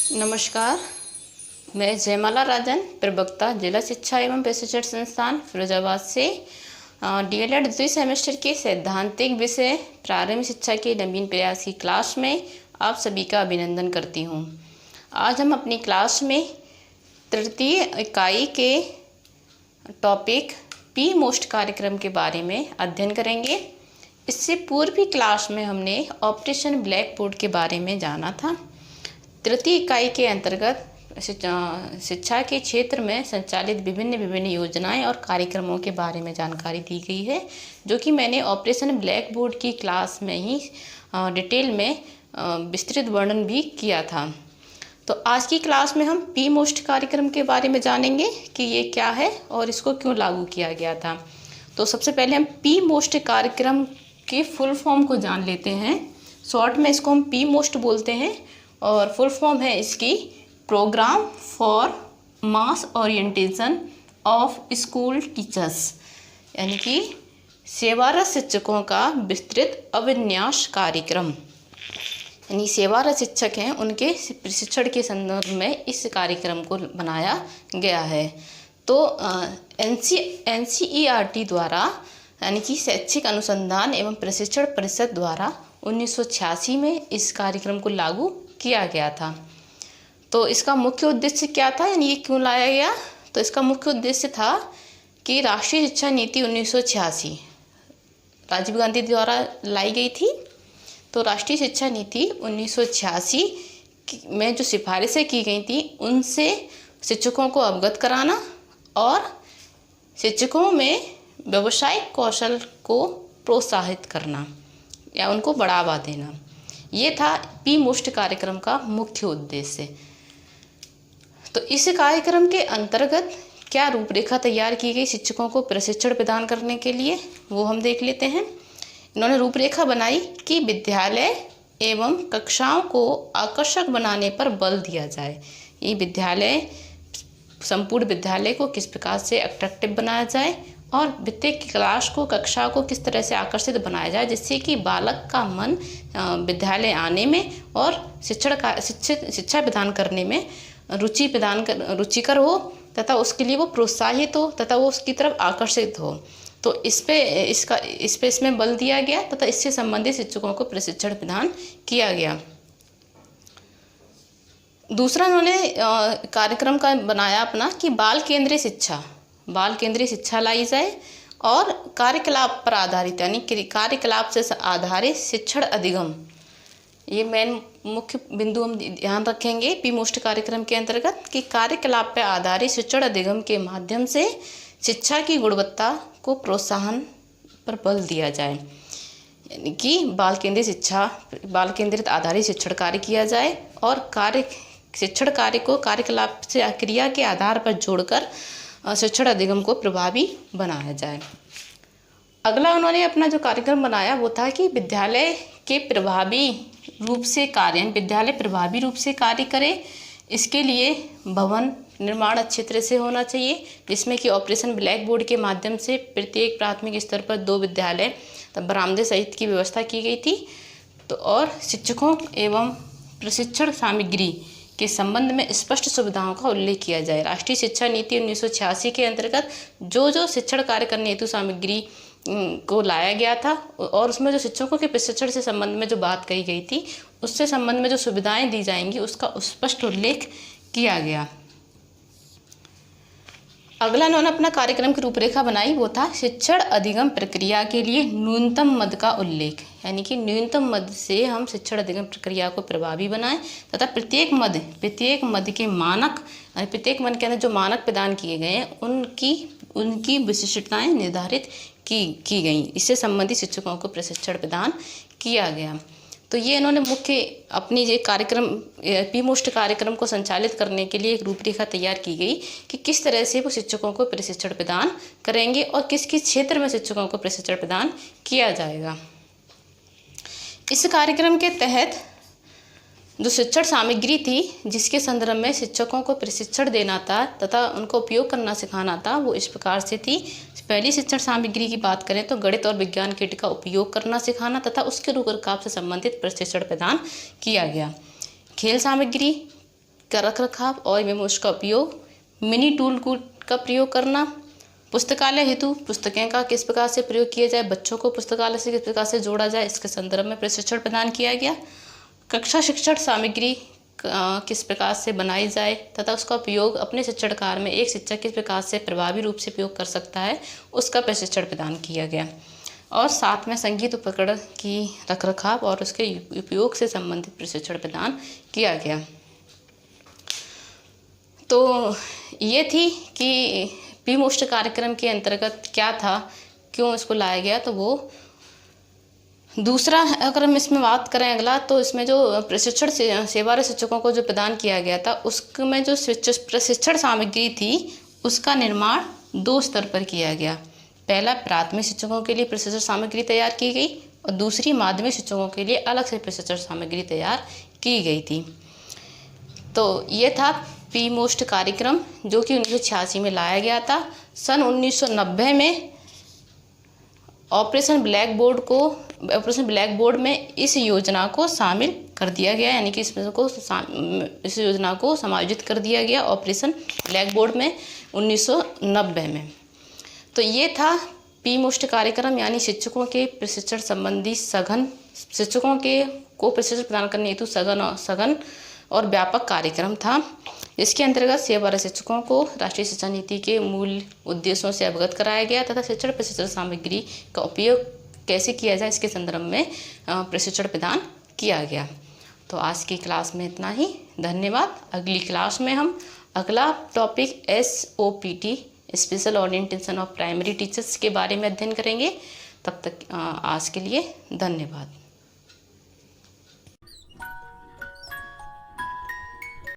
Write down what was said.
नमस्कार। मैं जयमाला राजन, प्रवक्ता जिला शिक्षा एवं प्रशिक्षण संस्थान फिरोजाबाद से डीएलएड द्वितीय सेमेस्टर के सैद्धांतिक विषय प्रारंभिक शिक्षा के नवीन प्रयास की क्लास में आप सभी का अभिनंदन करती हूँ। आज हम अपनी क्लास में तृतीय इकाई के टॉपिक पी मोस्ट कार्यक्रम के बारे में अध्ययन करेंगे। इससे पूर्व क्लास में हमने ऑपरेशन ब्लैक बोर्ड के बारे में जाना था। तृतीय इकाई के अंतर्गत शिक्षा के क्षेत्र में संचालित विभिन्न योजनाएं और कार्यक्रमों के बारे में जानकारी दी गई है, जो कि मैंने ऑपरेशन ब्लैक बोर्ड की क्लास में ही डिटेल में विस्तृत वर्णन भी किया था। तो आज की क्लास में हम पी मोस्ट कार्यक्रम के बारे में जानेंगे कि ये क्या है और इसको क्यों लागू किया गया था। तो सबसे पहले हम पी मोस्ट कार्यक्रम के फुल फॉर्म को जान लेते हैं। शॉर्ट में इसको हम पी मोस्ट बोलते हैं और फुल फॉर्म है इसकी programme for mass orientation of school teachers, यानी कि सेवारत शिक्षकों का विस्तृत अभिन्यास कार्यक्रम। यानी सेवारत शिक्षक हैं, उनके प्रशिक्षण के संदर्भ में इस कार्यक्रम को बनाया गया है। तो NCERT द्वारा, यानी कि शैक्षिक अनुसंधान एवं प्रशिक्षण परिषद द्वारा 1986 में इस कार्यक्रम को लागू किया गया था। तो इसका मुख्य उद्देश्य क्या था, यानी ये क्यों लाया गया? तो इसका मुख्य उद्देश्य था कि राष्ट्रीय शिक्षा नीति 1986 राजीव गांधी द्वारा लाई गई थी। तो राष्ट्रीय शिक्षा नीति 1986 में जो सिफारिशें की गई थी, उनसे शिक्षकों को अवगत कराना और शिक्षकों में व्यावसायिक कौशल को प्रोत्साहित करना या उनको बढ़ावा देना, ये था पी मोस्ट कार्यक्रम का मुख्य उद्देश्य। तो इस कार्यक्रम के अंतर्गत क्या रूपरेखा तैयार की गई शिक्षकों को प्रशिक्षण प्रदान करने के लिए, वो हम देख लेते हैं। इन्होंने रूपरेखा बनाई कि विद्यालय एवं कक्षाओं को आकर्षक बनाने पर बल दिया जाए। ये विद्यालय, संपूर्ण विद्यालय को किस प्रकार से अट्रैक्टिव बनाया जाए और प्रत्येक क्लास को, कक्षा को किस तरह से आकर्षित बनाया जाए, जिससे कि बालक का मन विद्यालय आने में और शिक्षा प्रदान करने में रुचिकर हो तथा उसके लिए वो प्रोत्साहित हो तथा वो उसकी तरफ आकर्षित हो। तो इसमें बल दिया गया तथा इससे संबंधित शिक्षकों को प्रशिक्षण प्रदान किया गया। दूसरा उन्होंने कार्यक्रम का बनाया अपना कि बाल केंद्रीय शिक्षा लाई जाए और कार्यकलाप पर आधारित, यानी कार्यकलाप से आधारित शिक्षण अधिगम, ये मेन मुख्य बिंदु हम ध्यान रखेंगे पी मोस्ट कार्यक्रम के अंतर्गत कि कार्यकलाप पर आधारित शिक्षण अधिगम के माध्यम से शिक्षा की गुणवत्ता को प्रोत्साहन पर बल दिया जाए। यानी कि बाल केंद्रित आधारित शिक्षण कार्य किया जाए और शिक्षण कार्य को कार्यकलाप से क्रिया के आधार पर जोड़कर शिक्षण अधिगम को प्रभावी बनाया जाए। अगला उन्होंने अपना जो कार्यक्रम बनाया वो था कि विद्यालय प्रभावी रूप से कार्य करे। इसके लिए भवन निर्माण अच्छे तरह से होना चाहिए, जिसमें कि ऑपरेशन ब्लैक बोर्ड के माध्यम से प्रत्येक प्राथमिक स्तर पर 2 विद्यालय तब बरामदे सहित की व्यवस्था की गई थी। तो और शिक्षकों एवं प्रशिक्षण सामग्री के संबंध में स्पष्ट सुविधाओं का उल्लेख किया जाए। राष्ट्रीय शिक्षा नीति 1986 के अंतर्गत जो शिक्षण कार्य करने हेतु सामग्री को लाया गया था और उसमें जो शिक्षकों के प्रशिक्षण से संबंध में जो बात कही गई थी, उससे संबंध में जो सुविधाएं दी जाएंगी उसका स्पष्ट उल्लेख किया गया। अगला उन्होंने अपना कार्यक्रम की रूपरेखा बनाई, वो था शिक्षण अधिगम प्रक्रिया के लिए न्यूनतम मद का उल्लेख। यानी कि न्यूनतम मद से हम शिक्षण अधिगम प्रक्रिया को प्रभावी बनाएं तथा प्रत्येक मद के मानक, प्रत्येक मद के अंदर जो मानक प्रदान किए गए हैं उनकी विशिष्टताएं निर्धारित की गई। इससे संबंधित शिक्षकों को प्रशिक्षण प्रदान किया गया। तो ये इन्होंने मुख्य अपनी ये कार्यक्रम पी मोस्ट कार्यक्रम को संचालित करने के लिए एक रूपरेखा तैयार की गई कि किस तरह से वो शिक्षकों को प्रशिक्षण प्रदान करेंगे और किस किस क्षेत्र में शिक्षकों को प्रशिक्षण प्रदान किया जाएगा। इस कार्यक्रम के तहत जो शिक्षण सामग्री थी, जिसके संदर्भ में शिक्षकों को प्रशिक्षण देना था तथा उनको उपयोग करना सिखाना था, वो इस प्रकार से थी। पहली शिक्षण सामग्री की बात करें तो गणित और विज्ञान किट का उपयोग करना सिखाना तथा उसके रूपरेखा से संबंधित प्रशिक्षण प्रदान किया गया। खेल सामग्री का रखरखाव और एवं उसका उपयोग, मिनी टूल का प्रयोग करना, पुस्तकालय हेतु पुस्तकें का किस प्रकार से प्रयोग किया जाए, बच्चों को पुस्तकालय से किस प्रकार से जोड़ा जाए, इसके संदर्भ में प्रशिक्षण प्रदान किया गया। कक्षा शिक्षण सामग्री किस प्रकार से बनाई जाए तथा उसका उपयोग अपने शिक्षण कार्य में एक शिक्षक किस प्रकार से प्रभावी रूप से उपयोग कर सकता है, उसका प्रशिक्षण प्रदान किया गया। और साथ में संगीत उपकरण की रखरखाव और उसके उपयोग से संबंधित प्रशिक्षण प्रदान किया गया। तो ये थी कि पी मोस्ट कार्यक्रम के अंतर्गत क्या था, क्यों इसको लाया गया। तो वो दूसरा, अगर हम इसमें बात करें अगला, तो इसमें जो प्रशिक्षण सेवारत शिक्षकों को जो प्रदान किया गया था, उसमें जो प्रशिक्षण सामग्री थी उसका निर्माण 2 स्तर पर किया गया। पहला, प्राथमिक शिक्षकों के लिए प्रशिक्षण सामग्री तैयार की गई और दूसरी माध्यमिक शिक्षकों के लिए अलग से प्रशिक्षण सामग्री तैयार की गई थी। तो ये था पी मोस्ट कार्यक्रम जो कि 1986 में लाया गया था। सन 1990 में ऑपरेशन ब्लैक बोर्ड में इस योजना को शामिल कर दिया गया, यानी कि इस योजना को समायोजित कर दिया गया ऑपरेशन ब्लैक बोर्ड में 1990 में। तो ये था पी मोस्ट कार्यक्रम, यानी शिक्षकों के प्रशिक्षण संबंधी शिक्षकों को प्रशिक्षण प्रदान करने हेतु सघन और व्यापक कार्यक्रम था। इसके अंतर्गत सेवारत शिक्षकों को राष्ट्रीय शिक्षा नीति के मूल उद्देश्यों से अवगत कराया गया तथा शिक्षण प्रशिक्षण सामग्री का उपयोग कैसे किया जाए इसके संदर्भ में प्रशिक्षण प्रदान किया गया। तो आज की क्लास में इतना ही। धन्यवाद। अगली क्लास में हम अगला topic SOPT special orientation of primary teachers के बारे में अध्ययन करेंगे। तब तक आज के लिए धन्यवाद।